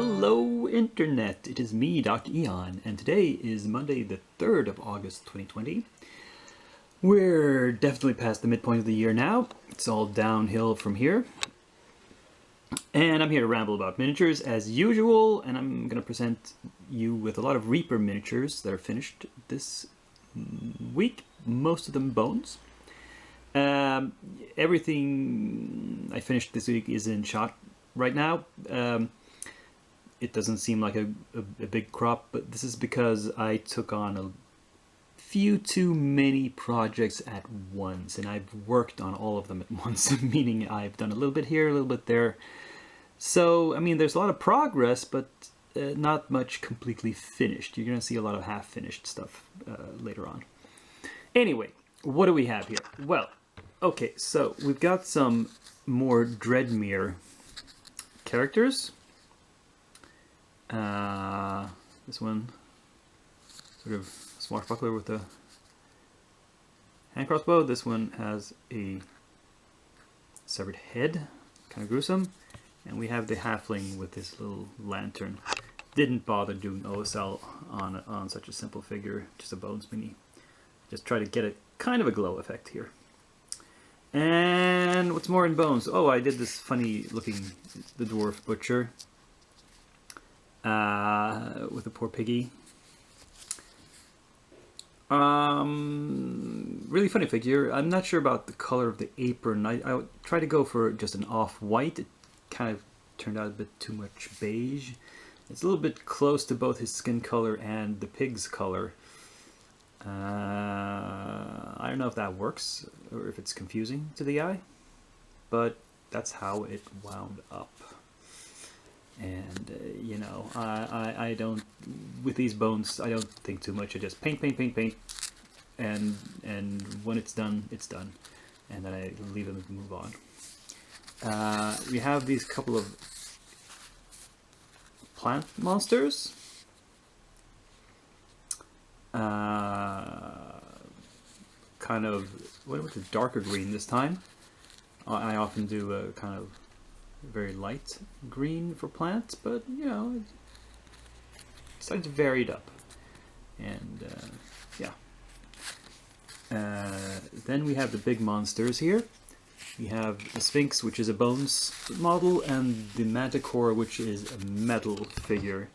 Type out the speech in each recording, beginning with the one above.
Hello Internet, it is me, Dr. Eon, and today is Monday the 3rd of August 2020. We're definitely past the midpoint of the year now. It's all downhill from here. And I'm here to ramble about miniatures as usual, and I'm going to present you with a lot of Reaper miniatures that are finished this week, most of them bones. Everything I finished this week is in shot right now. It doesn't seem like a big crop, but this is because I took on a few too many projects at once, and I've worked on all of them at once, meaning I've done a little bit here, a little bit there. So, I mean, there's a lot of progress, but not much completely finished. You're going to see a lot of half-finished stuff later on. Anyway, what do we have here? Well, okay, so we've got some more Dreadmere characters. This one, sort of swashbuckler with a hand crossbow. This one has a severed head, kind of gruesome. And we have the halfling with this little lantern. Didn't bother doing OSL on such a simple figure, just a bones mini. Just try to get a kind of a glow effect here. And what's more in bones? Oh, I did this funny looking, the Dwarf Butcher. With a poor piggy. Really funny figure. I'm not sure about the color of the apron. I would try to go for just an off-white. It kind of turned out a bit too much beige. It's a little bit close to both his skin color and the pig's color. I don't know if that works or if it's confusing to the eye, but that's how it wound up. And you know, I don't, with these bones, I don't think too much. I just paint, and when it's done, and then I leave them and move on. We have these couple of plant monsters. Kind of, what was it, darker green this time. I often do a kind of very light green for plants, but you know, it's varied up. And yeah. Then we have the big monsters here. We have the Sphinx, which is a bones model, and the Manticore, which is a metal figure.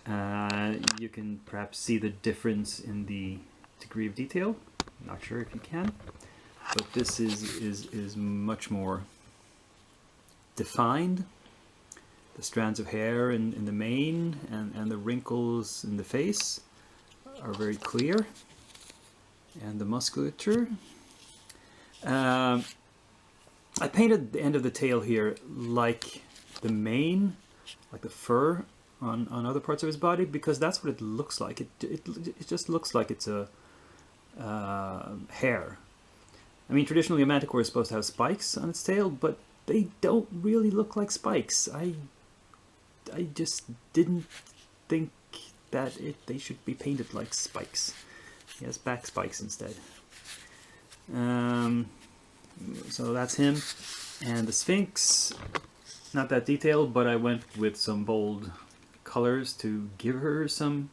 You can perhaps see the difference in the degree of detail. Not sure if you can, but this is much more defined. The strands of hair in the mane and the wrinkles in the face are very clear, and the musculature. I painted the end of the tail here like the mane, like the fur on other parts of his body, because that's what it looks like. It just looks like it's a hair. I mean, traditionally a manticore is supposed to have spikes on its tail, but they don't really look like spikes. I just didn't think that they should be painted like spikes. He has back spikes instead. So that's him. And the Sphinx, not that detailed, but I went with some bold colors to give her some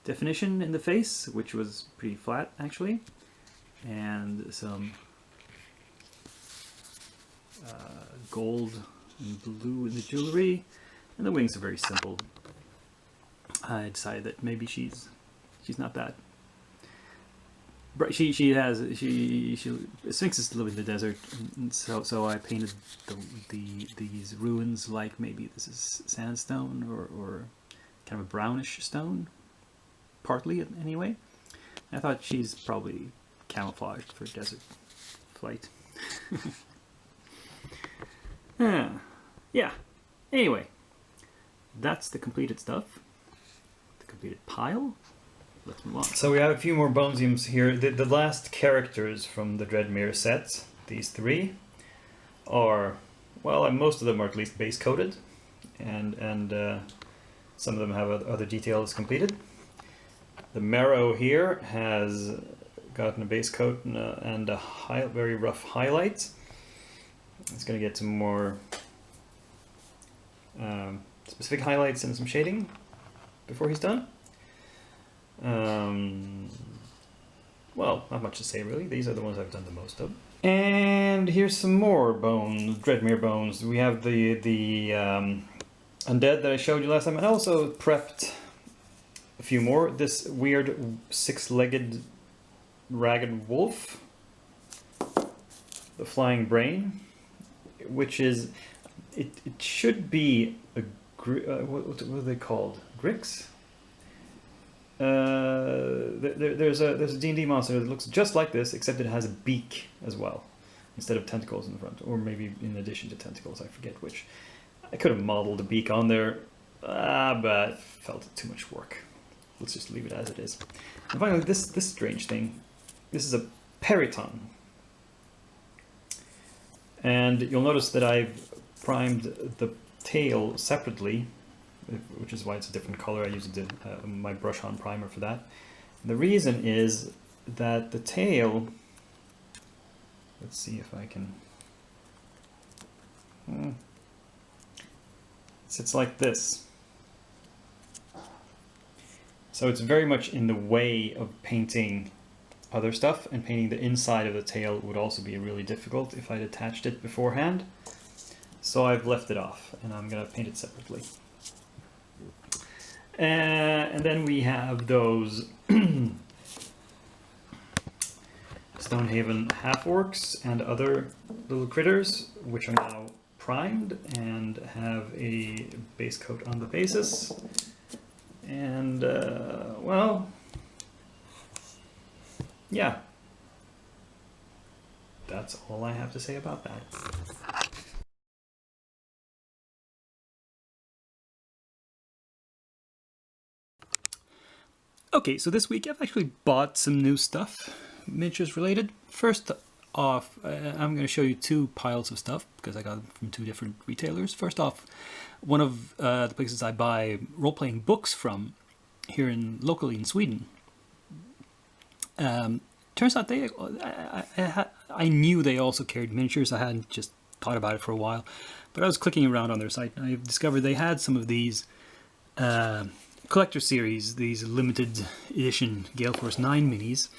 definition in the face, which was pretty flat actually. And some gold and blue in the jewelry, and the wings are very simple. I decided that maybe she's not that. Sphinx is live in the desert, and so I painted these ruins like maybe this is sandstone or kind of a brownish stone, partly anyway. I thought she's probably camouflaged for desert flight. Yeah. Anyway, that's the completed stuff. The completed pile. Let's move on. So we have a few more bonesiums here. The last characters from the Dreadmere set, these three, are, well, most of them are at least base coated, and some of them have other details completed. The Marrow here has gotten a base coat and a very rough highlight. It's going to get some more specific highlights and some shading before he's done. Well, not much to say really. These are the ones I've done the most of. And here's some more bones, Dreadmere bones. We have the undead that I showed you last time, and I also prepped a few more. This weird six-legged ragged wolf, the flying brain, which is it should be a what are they called? Grix? There's a D&D monster that looks just like this, except it has a beak as well, instead of tentacles in the front, or maybe in addition to tentacles, I forget which. I could have modeled the beak on there, but it felt too much work. Let's just leave it as it is. And finally, this strange thing. This is a periton. And you'll notice that I've primed the tail separately, which is why it's a different color. I used my brush-on primer for that. And the reason is that the tail, let's see if I can, sits like this. So it's very much in the way of painting other stuff, and painting the inside of the tail would also be really difficult if I'd attached it beforehand. So I've left it off, and I'm going to paint it separately. And then we have those Stonehaven half-orcs and other little critters, which are now primed and have a base coat on the basis. And, well, yeah, that's all I have to say about that. Okay, so this week I've actually bought some new stuff, miniatures related. First off, I'm going to show you two piles of stuff because I got them from two different retailers. First off, one of the places I buy role-playing books from here locally in Sweden. Turns out I knew they also carried miniatures. I hadn't just thought about it for a while, but I was clicking around on their site and I discovered they had some of these collector series, these limited edition Gale Force 9 minis,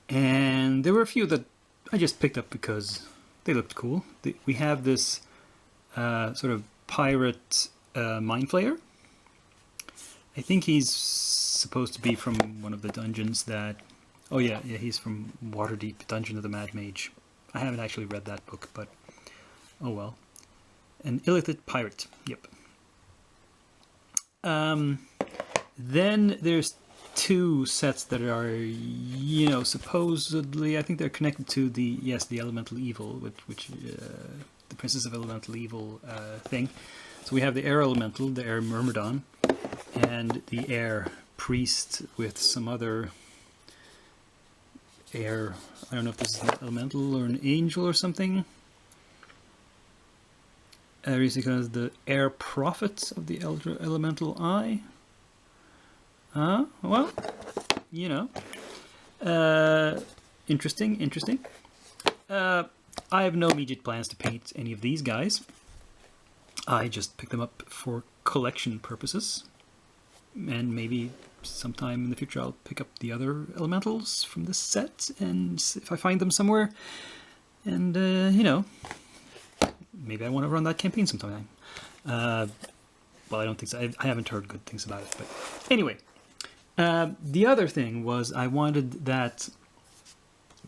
and there were a few that I just picked up because they looked cool. We have this sort of pirate mind flayer. I think he's supposed to be from one of the dungeons that... Oh yeah, he's from Waterdeep, Dungeon of the Mad Mage. I haven't actually read that book, but oh well. An illithid pirate, yep. Then there's two sets that are, you know, supposedly, I think they're connected to the Elemental Evil, which the Princess of Elemental Evil thing. So we have the Air Elemental, the Air Myrmidon, and the Air Priest with some other air. I don't know if this is an elemental or an angel or something. Because the Air Prophet of the Elder Elemental Eye. Well, you know. Interesting. I have no immediate plans to paint any of these guys. I just picked them up for collection purposes. And maybe sometime in the future I'll pick up the other elementals from this set, and if I find them somewhere, and you know, maybe I want to run that campaign sometime. Well, I don't think so. I haven't heard good things about it, but anyway. The other thing was I wanted that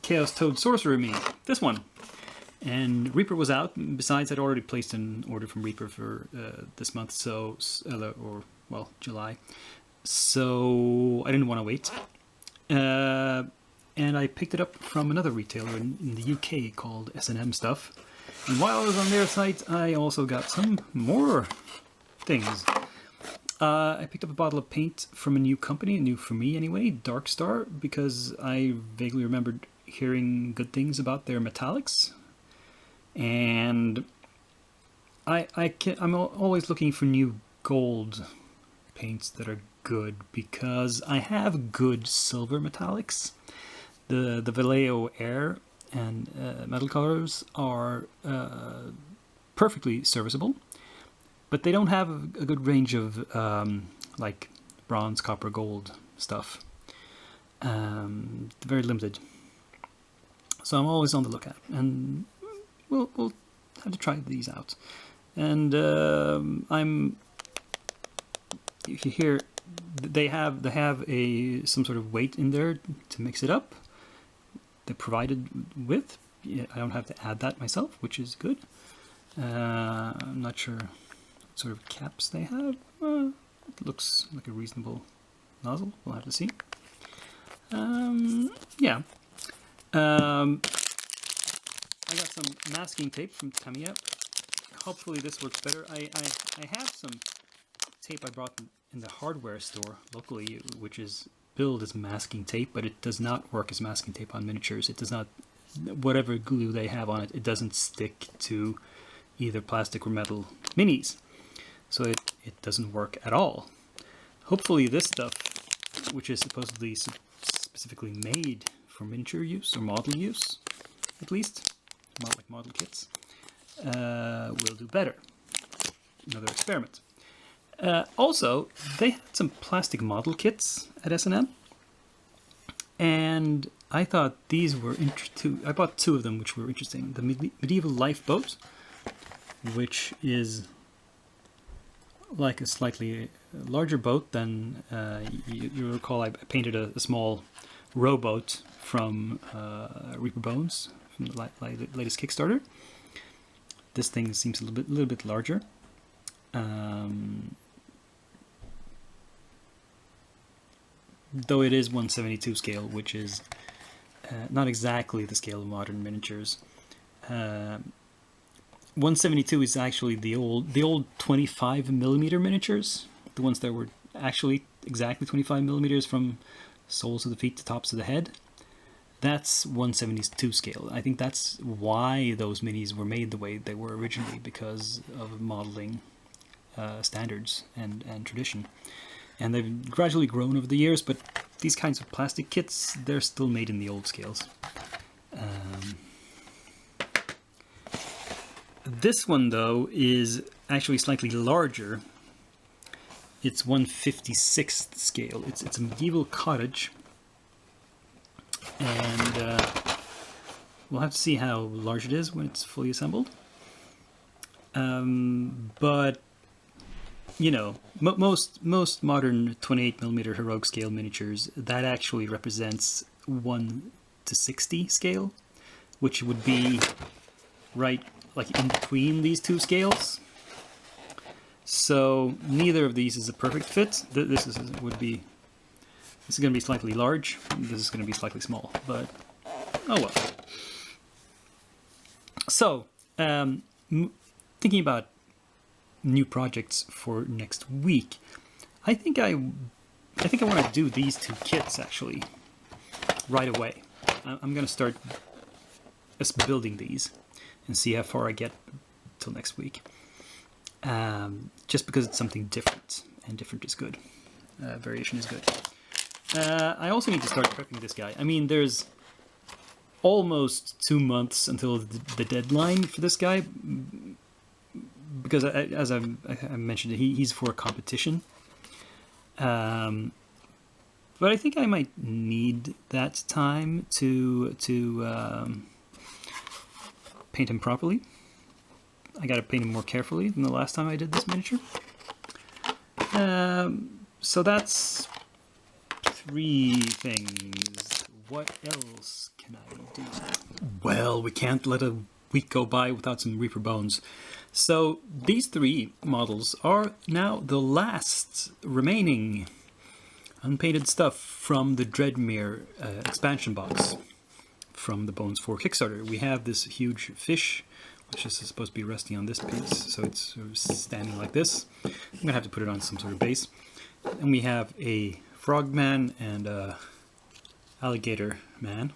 Chaos Toad Sorcerer mini, this one, and Reaper was out. Besides, I'd already placed an order from Reaper for this month, so well, July. So I didn't want to wait. And I picked it up from another retailer in the UK called S&M Stuff. And while I was on their site, I also got some more things. I picked up a bottle of paint from a new company, new for me anyway, Dark Star, because I vaguely remembered hearing good things about their metallics. And I'm always looking for new gold paints that are good, because I have good silver metallics. The Vallejo Air and metal colors are perfectly serviceable, but they don't have a good range of like bronze, copper, gold stuff. Very limited. So I'm always on the lookout, and we'll have to try these out. And if you hear, they have some sort of weight in there to mix it up. They're provided with. Yeah, I don't have to add that myself, which is good. I'm not sure what sort of caps they have. It looks like a reasonable nozzle. We'll have to see. Yeah. I got some masking tape from Tamiya. Hopefully this works better. I have some tape I brought in the hardware store locally, which is billed as masking tape, but it does not work as masking tape on miniatures. It does not, whatever glue they have on it, it doesn't stick to either plastic or metal minis. So it doesn't work at all. Hopefully this stuff, which is supposedly specifically made for miniature use or model use, at least, not like model kits, will do better. Another experiment. Also, they had some plastic model kits at S&M, and I thought these were interesting. I bought two of them, which were interesting. The medieval lifeboat, which is like a slightly larger boat than you recall. I painted a small rowboat from Reaper Bones from the latest Kickstarter. This thing seems a little bit larger. Though it is 1/72 scale, which is not exactly the scale of modern miniatures. 1/72 is actually the old 25mm miniatures, the ones that were actually exactly 25mm from soles of the feet to tops of the head. That's 1/72 scale. I think that's why those minis were made the way they were originally, because of modeling standards and tradition. And they've gradually grown over the years, but these kinds of plastic kits, they're still made in the old scales. This one, though, is actually slightly larger. It's 1/56th scale. It's a medieval cottage. And we'll have to see how large it is when it's fully assembled. But you know, most modern 28mm heroic scale miniatures, that actually represents 1/60 scale, which would be right like in between these two scales. So neither of these is a perfect fit. This is going to be slightly large. This is going to be slightly small, but oh well. So thinking about new projects for next week, I think I want to do these two kits actually right away. I'm going to start building these and see how far I get till next week. Just because it's something different, and different is good. Variation is good. I also need to start prepping this guy. I mean, there's almost 2 months until the deadline for this guy, because as I mentioned, he's for a competition. But I think I might need that time to paint him properly. I got to paint him more carefully than the last time I did this miniature. So that's 3 things. What else can I do? Well, we can't let a week go by without some Reaper Bones. So these 3 models are now the last remaining unpainted stuff from the Dreadmere expansion box from the Bones 4 Kickstarter. We have this huge fish, which is supposed to be resting on this piece, so it's sort of standing like this. I'm going to have to put it on some sort of base. And we have a frogman and a alligator man.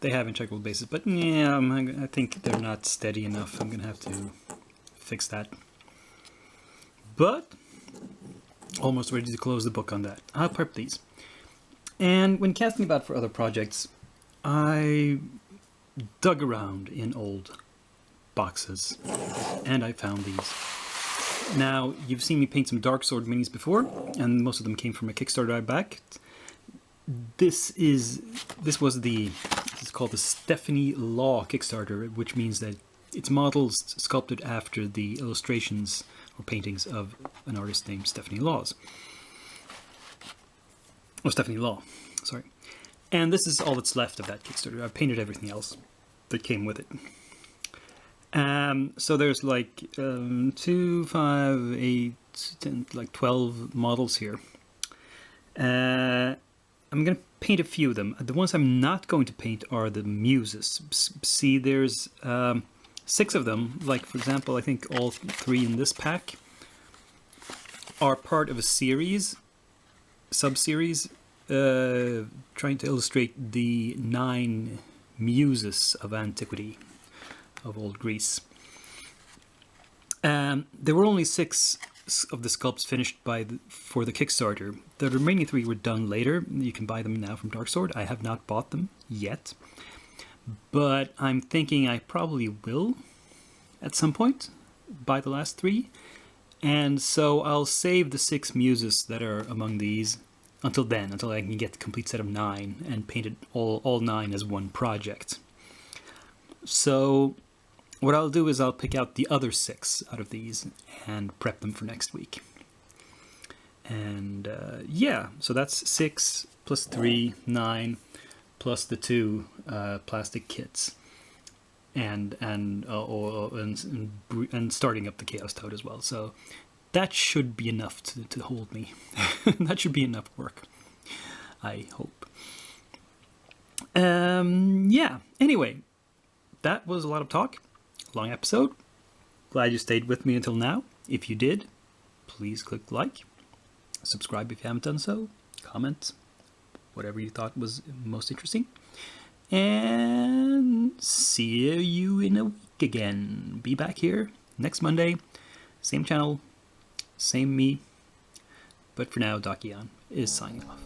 They have integral bases, but yeah, I think they're not steady enough. I'm going to have to fix that. But almost ready to close the book on that. I'll prep these. And when casting about for other projects, I dug around in old boxes and I found these. Now, you've seen me paint some Dark Sword minis before, and most of them came from a Kickstarter I backed. This is called the Stephanie Law Kickstarter, which means that it's models sculpted after the illustrations or paintings of an artist named Stephanie Laws. Or Stephanie Law, sorry. And this is all that's left of that Kickstarter. I've painted everything else that came with it. So there's like 2, 5, 8, 10, like 12 models here. I'm going to paint a few of them. The ones I'm not going to paint are the Muses. See, there's 6 of them. Like, for example, I think all 3 in this pack are part of a series, sub-series, trying to illustrate the 9 Muses of antiquity, of old Greece. There were only 6 of the sculpts finished for the Kickstarter. The remaining 3 were done later. You can buy them now from Dark Sword. I have not bought them yet, but I'm thinking I probably will at some point buy the last 3, and so I'll save the 6 Muses that are among these until then, until I can get the complete set of 9 and paint it all 9 as one project. So what I'll do is I'll pick out the other 6 out of these and prep them for next week. And yeah, so that's 6 plus 3, 9, plus the 2 plastic kits, and starting up the Chaos Toad as well. So that should be enough to hold me. That should be enough work, I hope. Yeah, anyway, that was a lot of talk. Long episode. Glad you stayed with me until now. If you did, please click like. Subscribe if you haven't done so. Comment whatever you thought was most interesting. And see you in a week again. Be back here next Monday. Same channel, same me. But for now, Dakian is signing off.